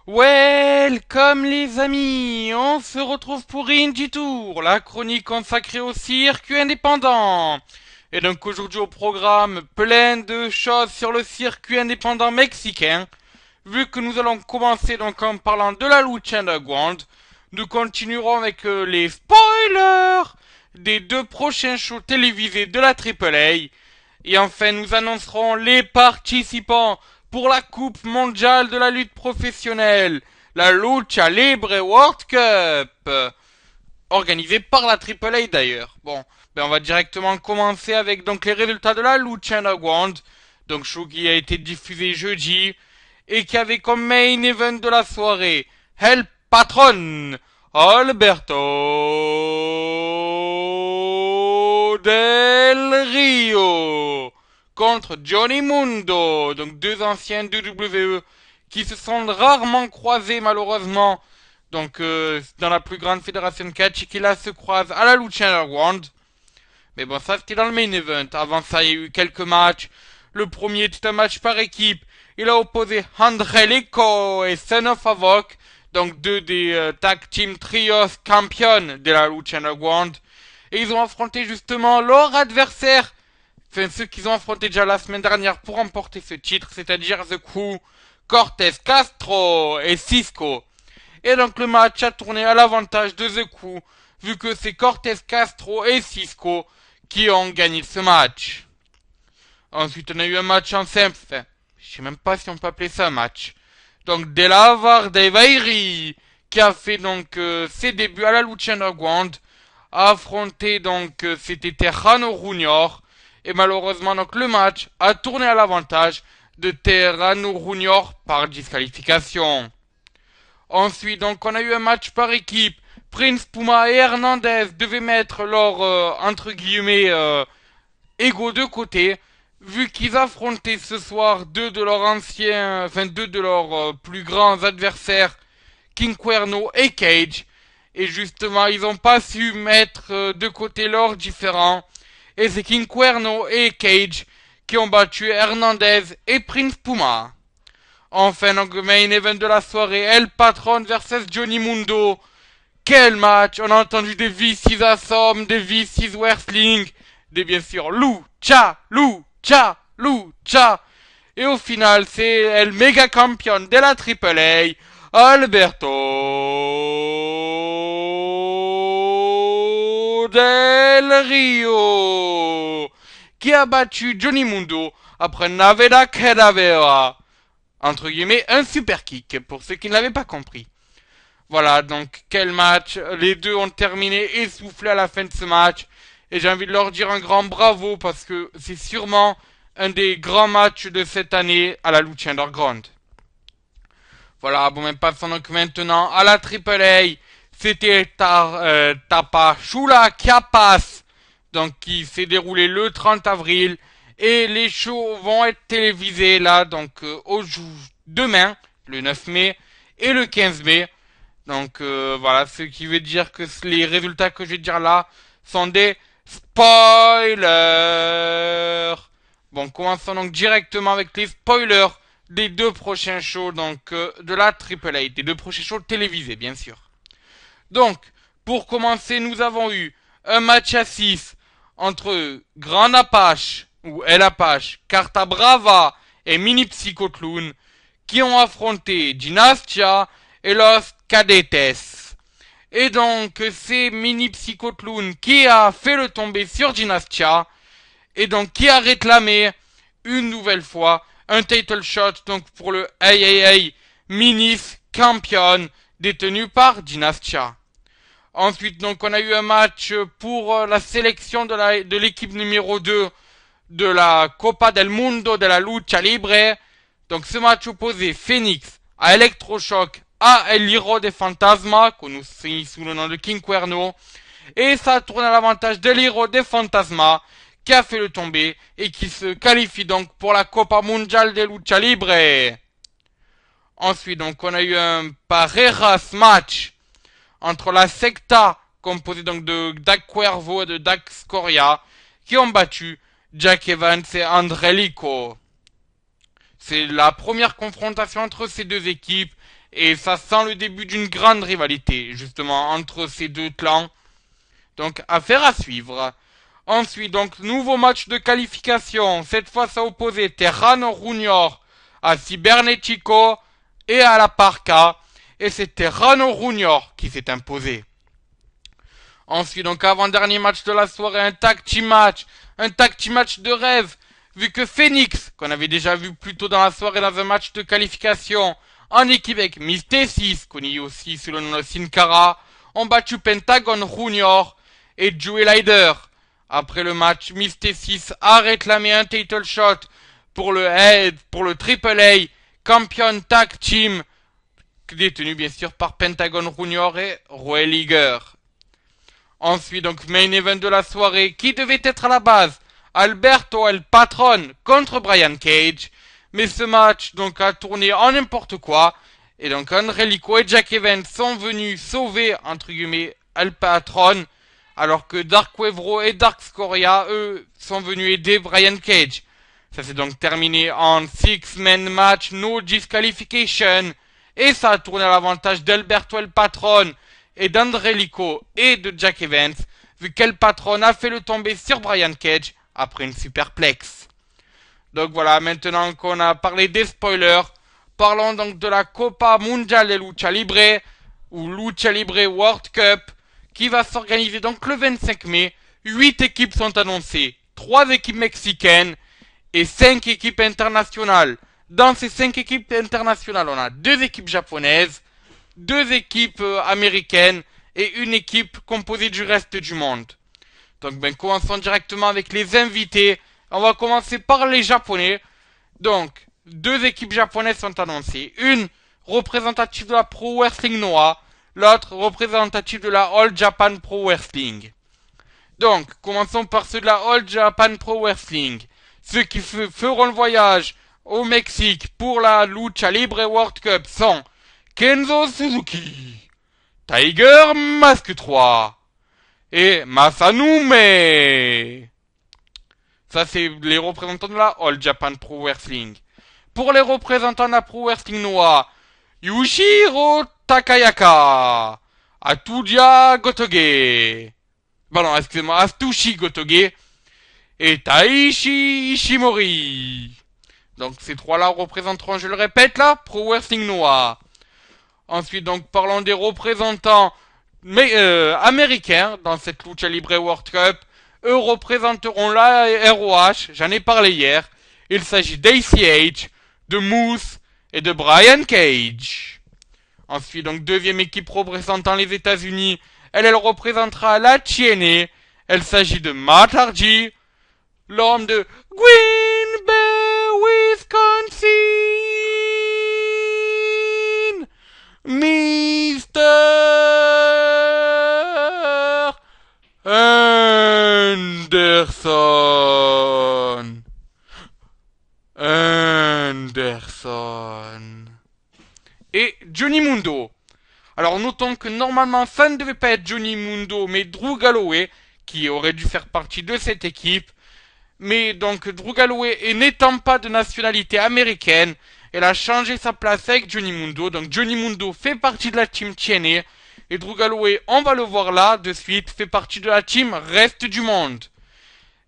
Welcome les amis, on se retrouve pour Indie Tour, la chronique consacrée au circuit indépendant. Et donc aujourd'hui au programme, plein de choses sur le circuit indépendant mexicain. Vu que nous allons commencer donc en parlant de la lucha underground, nous continuerons avec les spoilers des deux prochains shows télévisés de la AAA. Et enfin, nous annoncerons les participants pour la Coupe mondiale de la lutte professionnelle, la Lucha Libre World Cup, organisée par la AAA d'ailleurs. Bon, on va directement commencer avec donc les résultats de la Lucha Underground, donc show qui a été diffusé jeudi et qui avait comme main event de la soirée El Patron Alberto Del Rio contre Johnny Mundo, donc deux anciens de WWE qui se sont rarement croisés malheureusement, donc dans la plus grande fédération de catch et qui là se croisent à la Lucha Underground. Mais bon, ça c'était dans le main event. Avant ça, il y a eu quelques matchs. Le premier était un match par équipe. Il a opposé Angelico et Son of Havoc, donc deux des tag team trios champions de la Lucha Underground. Et ils ont affronté justement leur adversaire, enfin ceux qu'ils ont affronté déjà la semaine dernière pour remporter ce titre, c'est-à-dire The Crew, Cortez Castro et Cisco. Et donc le match a tourné à l'avantage de The Crew, vu que c'est Cortez Castro et Cisco qui ont gagné ce match. Ensuite, on a eu un match en simple. Enfin, je sais même pas si on peut appeler ça un match. Donc, De La Vardevairi, qui a fait donc ses débuts à la Lucha Underground, a affronté donc c'était Terrano Junior. Et malheureusement, donc le match a tourné à l'avantage de Terrano Junior par disqualification. Ensuite, donc, on a eu un match par équipe. Prince Puma et Hernandez devaient mettre leur, entre guillemets, ego de côté, vu qu'ils affrontaient ce soir deux de leurs anciens, enfin deux de leurs plus grands adversaires, King Cuerno et Cage. Et justement, ils n'ont pas su mettre de côté leurs différends. Et c'est King Cuerno et Cage qui ont battu Hernandez et Prince Puma. Enfin, donc, main event de la soirée, El Patron versus Johnny Mundo. Quel match! On a entendu des V6 Assom, des V6 Wrestling, des bien sûr Lucha, Lucha, Lucha. Et au final, c'est El Mega Champion de la AAA, Alberto Del Rio, qui a battu Johnny Mundo après Naveda Kedavera. Entre guillemets, un super kick, pour ceux qui ne l'avaient pas compris. Voilà, donc quel match. Les deux ont terminé essoufflés à la fin de ce match. Et j'ai envie de leur dire un grand bravo parce que c'est sûrement un des grands matchs de cette année à la Lucha Underground. Voilà, bon, même passons donc maintenant à la AAA. C'était Tapachula Chiapas, donc qui s'est déroulé le 30 avril. Et les shows vont être télévisés là, donc demain, le 9 mai, et le 15 mai. Donc voilà, ce qui veut dire que les résultats que je vais dire là sont des spoilers. Bon, commençons donc directement avec les spoilers des deux prochains shows donc de la AAA, des deux prochains shows télévisés bien sûr. Donc, pour commencer, nous avons eu un match à 6 entre Grand Apache ou El Apache, Carta Brava et Mini Psychotloon qui ont affronté Dynastia et Los Cadetes. Et donc, c'est Mini Psychotloon qui a fait le tomber sur Dynastia et donc qui a réclamé une nouvelle fois un title shot donc pour le AAA Minis Champion détenu par Dynastia. Ensuite, donc, on a eu un match pour la sélection de l'équipe numéro 2 de la Copa del Mundo de la Lucha Libre. Donc, ce match opposait Phoenix à Electroshock à El Hiro de Fantasma, connu sous le nom de King Cuerno. Et ça tourne à l'avantage d'El Hiro de Fantasma, qui a fait le tomber et qui se qualifie donc pour la Copa Mundial de Lucha Libre. Ensuite, donc, on a eu un Parejas match entre la Secta, composée donc de Dak Cuervo et de Dak Scoria, qui ont battu Jack Evans et André Lico. C'est la première confrontation entre ces deux équipes, Et ça sent le début d'une grande rivalité, justement, entre ces deux clans. Donc, affaire à suivre. Ensuite, donc, nouveau match de qualification. Cette fois, ça opposait Terrano Junior à Cibernetico et à la Parka. Et c'est Terrano Junior qui s'est imposé. Ensuite, donc, avant-dernier match de la soirée, un tag team match. Un tag team match de rêve. Vu que Phoenix, qu'on avait déjà vu plus tôt dans la soirée dans un match de qualification, en équipe avec Mystesis, connu aussi sous le nom de Sin Cara, ont battu Pentagon Junior et Joey Ryder. Après le match, Mystesis a réclamé un title shot pour le Triple A Champion Tag Team, détenu bien sûr par Pentagon Junior et Roy Liger. Ensuite, donc, main event de la soirée, qui devait être à la base Alberto El Patron contre Brian Cage, mais ce match donc a tourné en n'importe quoi, et donc Angelico et Jack Evans sont venus sauver entre guillemets El Patron, alors que Dark Wavero et Dark Scoria, eux, sont venus aider Brian Cage. Ça s'est donc terminé en 6-man match, no disqualification, et ça a tourné à l'avantage d'Alberto El Patron et d'Angelico et de Jack Evans, vu qu'El Patron a fait le tomber sur Brian Cage après une superplex. Donc voilà, maintenant qu'on a parlé des spoilers, parlons donc de la Copa Mundial de Lucha Libre, ou Lucha Libre World Cup, qui va s'organiser donc le 25 mai. 8 équipes sont annoncées, 3 équipes mexicaines et 5 équipes internationales. Dans ces 5 équipes internationales, on a 2 équipes japonaises, 2 équipes américaines et une équipe composée du reste du monde. Donc commençons directement avec les invités. On va commencer par les japonais. Donc, 2 équipes japonaises sont annoncées. Une représentative de la Pro Wrestling Noah, l'autre représentative de la All Japan Pro Wrestling. Donc, commençons par ceux de la All Japan Pro Wrestling. Ceux qui feront le voyage au Mexique pour la Lucha Libre World Cup sont Kenzo Suzuki, Tiger Mask 3 et Masanume. Ça, c'est les représentants de la All Japan Pro Wrestling. Pour les représentants de la Pro Wrestling Noah, Yushiro Takayaka, Atudia Gotoge, excusez-moi, Astushi Gotoge et Taishi Ishimori. Donc, ces trois-là représenteront, je le répète là, Pro Wrestling Noah. Ensuite, donc, parlons des représentants américains dans cette Lucha Libre World Cup. Eux représenteront la ROH, j'en ai parlé hier. Il s'agit d'ACH, de Moose et de Brian Cage. Ensuite, donc, deuxième équipe représentant les États-Unis. Elle représentera la TNA. Elle s'agit de Matt Hardy, l'homme de Green Bay, Wisconsin, Mr. Anderson et Johnny Mundo. Alors notons que normalement ça ne devait pas être Johnny Mundo mais Drew Galloway qui aurait dû faire partie de cette équipe. Mais donc Drew Galloway n'étant pas de nationalité américaine, elle a changé sa place avec Johnny Mundo. Donc Johnny Mundo fait partie de la team TNA et Drew Galloway, on va le voir là de suite, fait partie de la team Reste du Monde.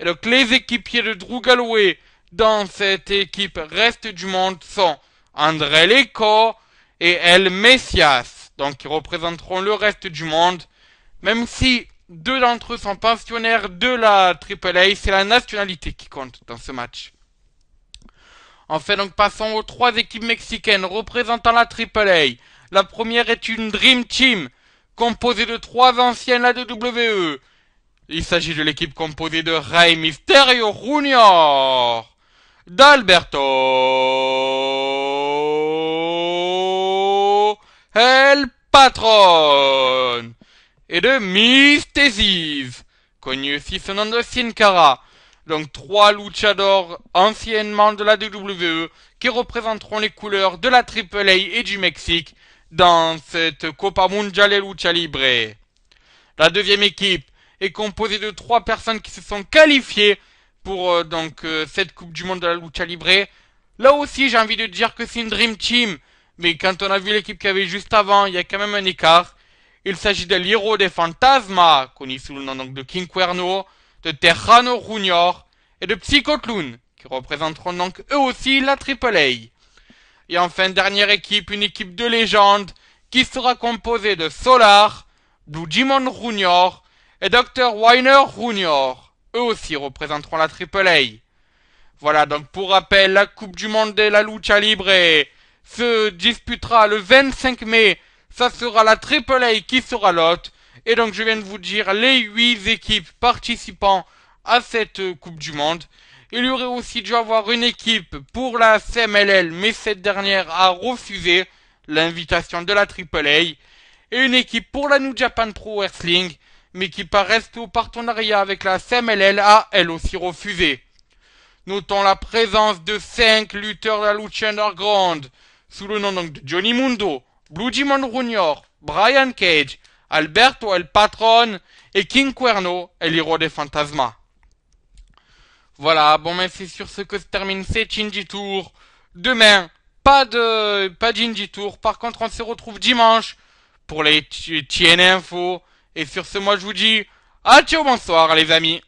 Et donc les équipiers de Drew Galloway dans cette équipe Reste du Monde sont André Leco et El Messias. Donc ils représenteront le reste du monde. Même si 2 d'entre eux sont pensionnaires de la AAA, c'est la nationalité qui compte dans ce match. Enfin, donc passons aux 3 équipes mexicaines représentant la AAA. La première est une Dream Team composée de 3 anciennes AEW. Il s'agit de l'équipe composée de Rey Mysterio Jr., d'Alberto El Patron et de Mystesis, connu aussi sous le nom de Sin Cara. Donc 3 luchadors anciennement de la WWE qui représenteront les couleurs de la AAA et du Mexique dans cette Copa Mundial de Lucha Libre. La deuxième équipe est composée de 3 personnes qui se sont qualifiées pour cette Coupe du Monde de la Lucha Libre. Là aussi, j'ai envie de dire que c'est une Dream Team, Mais quand on a vu l'équipe qu'il y avait juste avant, il y a quand même un écart. Il s'agit de l'Hiro de Fantasma, connu sous le nom donc de King Cuerno, de Tejano Junior et de Psychotloon, qui représenteront donc eux aussi la AAA. Et enfin, dernière équipe, une équipe de légende, qui sera composée de Solar, Blue Demon Junior et Dr. Weiner Junior. Eux aussi représenteront la AAA. Voilà, donc pour rappel, la Coupe du Monde de la Lucha Libre se disputera le 25 mai. Ça sera la AAA qui sera l'hôte. Et donc je viens de vous dire les 8 équipes participant à cette Coupe du Monde. Il y aurait aussi dû avoir une équipe pour la CMLL, mais cette dernière a refusé l'invitation de la AAA. Et une équipe pour la New Japan Pro Wrestling, mais qui par respect au partenariat avec la CMLL a elle aussi refusé. Notons la présence de 5 lutteurs de la Lucha Underground, sous le nom donc de Johnny Mundo, Blue Demon Junior, Brian Cage, Alberto El Patron et King Cuerno, El Hiro de Fantasma. Voilà, bon mais c'est sur ce que se termine ces Shinji Tour. Demain, pas Shinji Tour. Par contre, on se retrouve dimanche pour les TN Info. Et sur ce, moi je vous dis, ciao, bonsoir les amis.